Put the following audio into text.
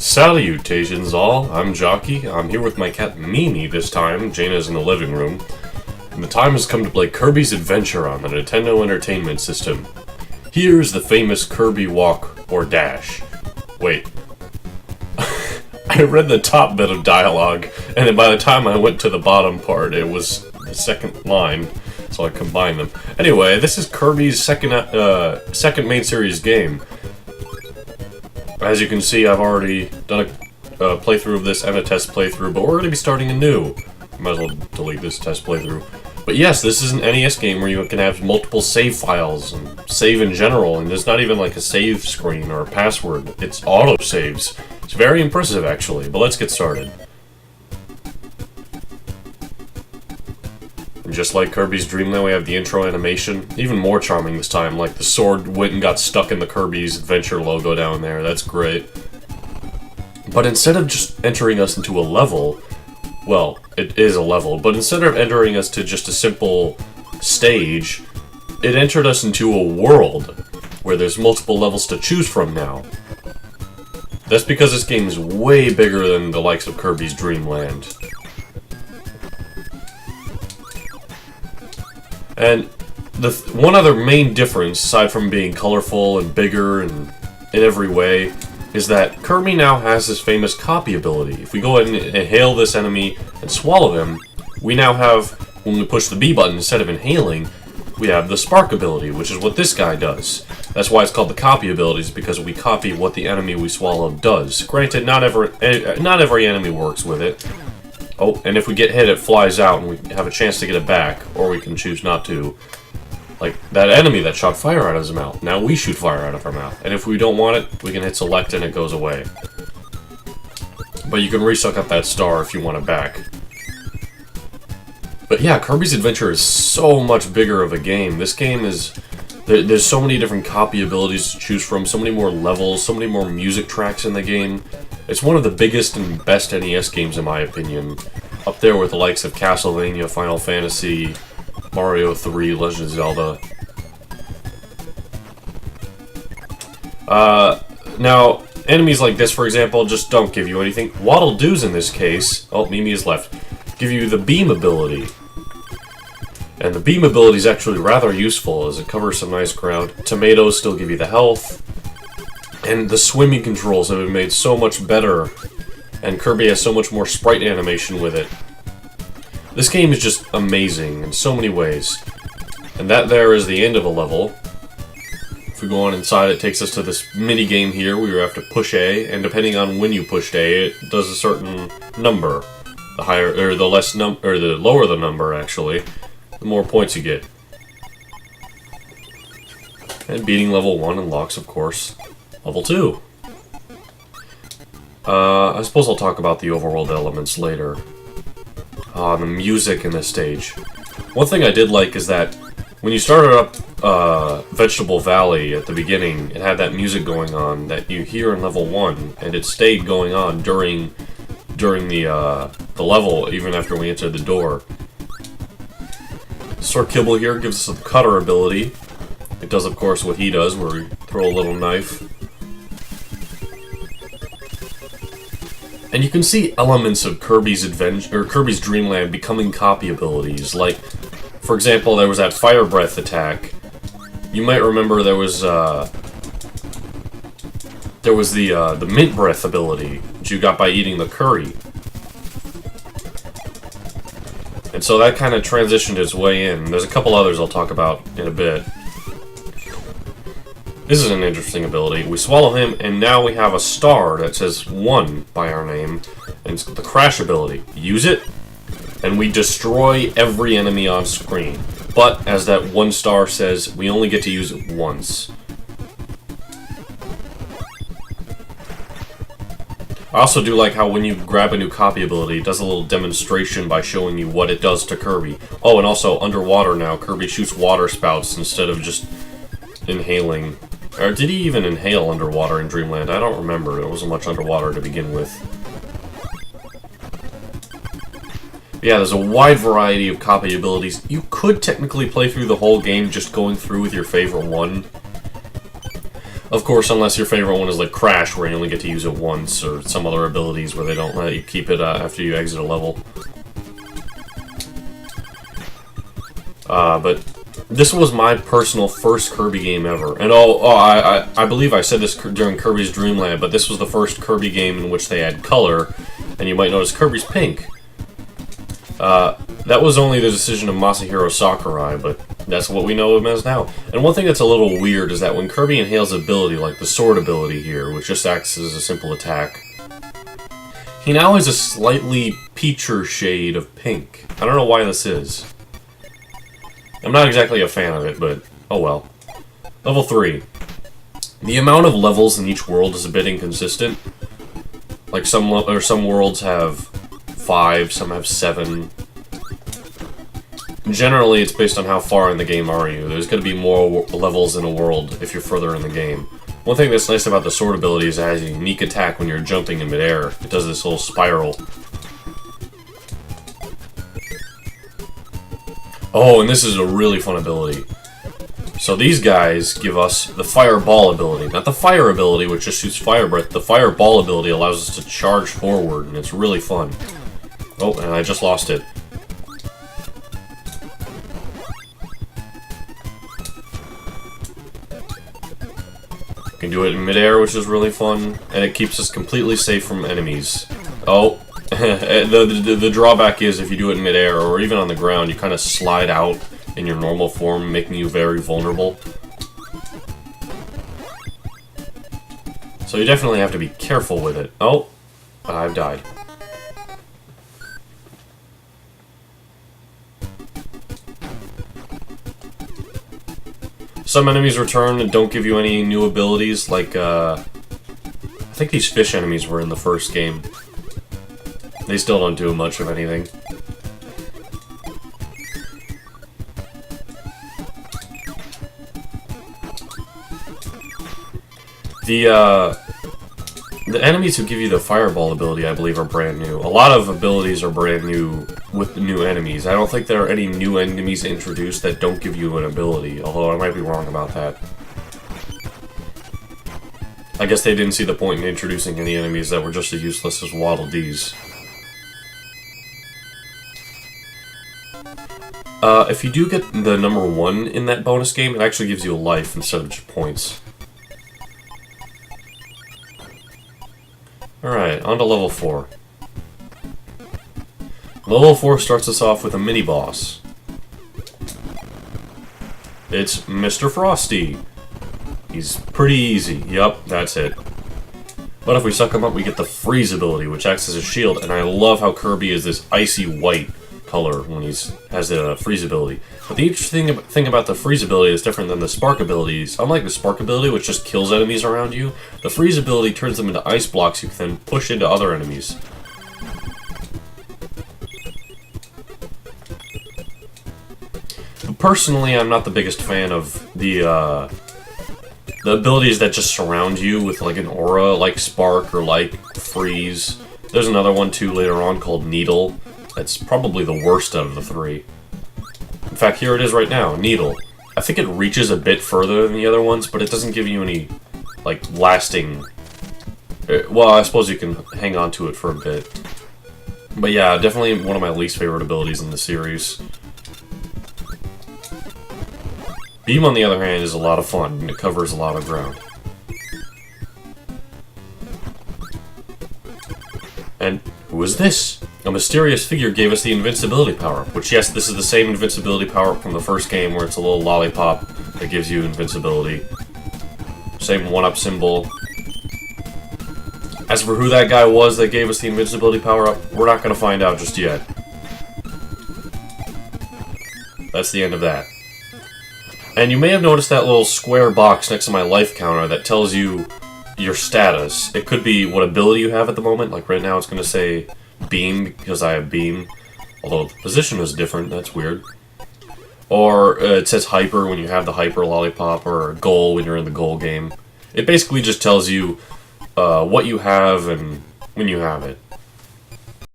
Salutations all, I'm Jockey. I'm here with my cat Mimi this time. Jaina's in the living room. And the time has come to play Kirby's Adventure on the Nintendo Entertainment System. Here's the famous Kirby walk or dash. Wait. I read the top bit of dialogue, and then by the time I went to the bottom part, it was the second line, so I combined them. Anyway, this is Kirby's second main series game. As you can see, I've already done a playthrough of this and a test playthrough, but we're going to be starting anew. Might as well delete this test playthrough. But yes, this is an NES game where you can have multiple save files and save in general, and there's not even like a save screen or a password. It's auto-saves. It's very impressive, actually, but let's get started. And just like Kirby's Dreamland, we have the intro animation. Even more charming this time, like the sword went and got stuck in the Kirby's Adventure logo down there. That's great. But instead of just entering us into a level, well, it is a level, but instead of entering us to just a simple stage, it entered us into a world where there's multiple levels to choose from now. That's because this game is way bigger than the likes of Kirby's Dreamland. And one other main difference, aside from being colorful and bigger and in every way, is that Kirby now has this famous copy ability. If we go ahead and inhale this enemy and swallow him, we now have, when we push the B button instead of inhaling, we have the spark ability, which is what this guy does. That's why it's called the copy abilities, because we copy what the enemy we swallow does. Granted, not every enemy works with it. Oh, and if we get hit, it flies out and we have a chance to get it back, or we can choose not to. Like that enemy that shot fire out of his mouth. Now we shoot fire out of our mouth. And if we don't want it, we can hit select and it goes away. But you can resuck up that star if you want it back. But yeah, Kirby's Adventure is so much bigger of a game. This game is... There's so many different copy abilities to choose from, so many more levels, so many more music tracks in the game. It's one of the biggest and best NES games in my opinion. Up there with the likes of Castlevania, Final Fantasy, Mario 3, Legend of Zelda. Now, enemies like this, for example, just don't give you anything. Waddle-doos in this case, oh, Mimi is left, give you the beam ability. And the beam ability is actually rather useful as it covers some nice ground. Tomatoes still give you the health. And the swimming controls have been made so much better. And Kirby has so much more sprite animation with it. This game is just amazing in so many ways. And that there is the end of a level. If we go on inside, it takes us to this mini game here where you have to push A, and depending on when you pushed A, it does a certain number. The higher or the less or the lower the number actually, the more points you get. And beating level 1 unlocks, of course, level 2. I suppose I'll talk about the overworld elements later. The music in this stage. One thing I did like is that when you started up Vegetable Valley at the beginning, it had that music going on that you hear in level 1, and it stayed going on during the level, even after we entered the door. Sir Kibble here gives us the cutter ability. It does, of course, what he does, where we throw a little knife. And you can see elements of Kirby's Adventure or Kirby's Dreamland becoming copy abilities. Like, for example, there was that Fire Breath attack. You might remember there was the Mint Breath ability, which you got by eating the curry. And so that kind of transitioned its way in. There's a couple others I'll talk about in a bit. This is an interesting ability. We swallow him, and now we have a star that says 1 by our name, and it's the Crash ability. Use it, and we destroy every enemy on screen. But, as that 1 star says, we only get to use it once. I also do like how when you grab a new copy ability, it does a little demonstration by showing you what it does to Kirby. Oh, and also, underwater now, Kirby shoots water spouts instead of just inhaling. Or did he even inhale underwater in Dreamland? I don't remember. There wasn't much underwater to begin with. Yeah, there's a wide variety of copy abilities. You could technically play through the whole game just going through with your favorite one. Of course, unless your favorite one is like Crash, where you only get to use it once, or some other abilities where they don't let you keep it after you exit a level. But this was my personal first Kirby game ever. And I believe I said this during Kirby's Dreamland, but this was the first Kirby game in which they had color, and you might notice Kirby's pink. That was only the decision of Masahiro Sakurai, but that's what we know him as now. And one thing that's a little weird is that when Kirby inhales ability, like the sword ability here, which just acts as a simple attack, he now has a slightly peacher shade of pink. I don't know why this is. I'm not exactly a fan of it, but oh well. Level 3. The amount of levels in each world is a bit inconsistent. Like some worlds have 5, some have 7. Generally, it's based on how far in the game are you. There's going to be more levels in a world if you're further in the game. One thing that's nice about the sword ability is it has a unique attack when you're jumping in midair. It does this little spiral. Oh, and this is a really fun ability. So these guys give us the fireball ability. Not the fire ability, which just shoots fire breath. The fireball ability allows us to charge forward, and it's really fun. Oh, and I just lost it. You can do it in midair, which is really fun, and it keeps us completely safe from enemies. Oh. the drawback is if you do it in midair or even on the ground, you kind of slide out in your normal form, making you very vulnerable. So you definitely have to be careful with it. Oh, I've died. Some enemies return and don't give you any new abilities, like, I think these fish enemies were in the first game. They still don't do much of anything. The enemies who give you the fireball ability, I believe, are brand new. A lot of abilities are brand new with new enemies. I don't think there are any new enemies introduced that don't give you an ability, although I might be wrong about that. I guess they didn't see the point in introducing any enemies that were just as useless as Waddle Dees. If you do get the number 1 in that bonus game, it actually gives you a life instead of just points. Alright, on to level 4. Level 4 starts us off with a mini-boss. It's Mr. Frosty. He's pretty easy. Yup, that's it. But if we suck him up, we get the freeze ability, which acts as a shield, and I love how Kirby is this icy white color when he has the freeze ability. But the interesting thing about the freeze ability is different than the spark abilities. Unlike the spark ability, which just kills enemies around you, the freeze ability turns them into ice blocks you can then push into other enemies. But personally, I'm not the biggest fan of the abilities that just surround you with like an aura, like spark or like freeze. There's another one too later on called Needle. That's probably the worst out of the 3. In fact, here it is right now, Needle. I think it reaches a bit further than the other ones, but it doesn't give you any, like, lasting... Well, I suppose you can hang on to it for a bit. But yeah, definitely one of my least favorite abilities in the series. Beam, on the other hand, is a lot of fun, and it covers a lot of ground. And who is this? A mysterious figure gave us the invincibility power-up, which, yes, this is the same invincibility power-up from the first game where it's a little lollipop that gives you invincibility. Same one-up symbol. As for who that guy was that gave us the invincibility power-up, we're not going to find out just yet. That's the end of that. And you may have noticed that little square box next to my life counter that tells you your status. It could be what ability you have at the moment, like right now it's going to say Beam, because I have Beam. Although the position is different, that's weird. Or it says Hyper when you have the Hyper Lollipop, or Goal when you're in the Goal game. It basically just tells you what you have and when you have it.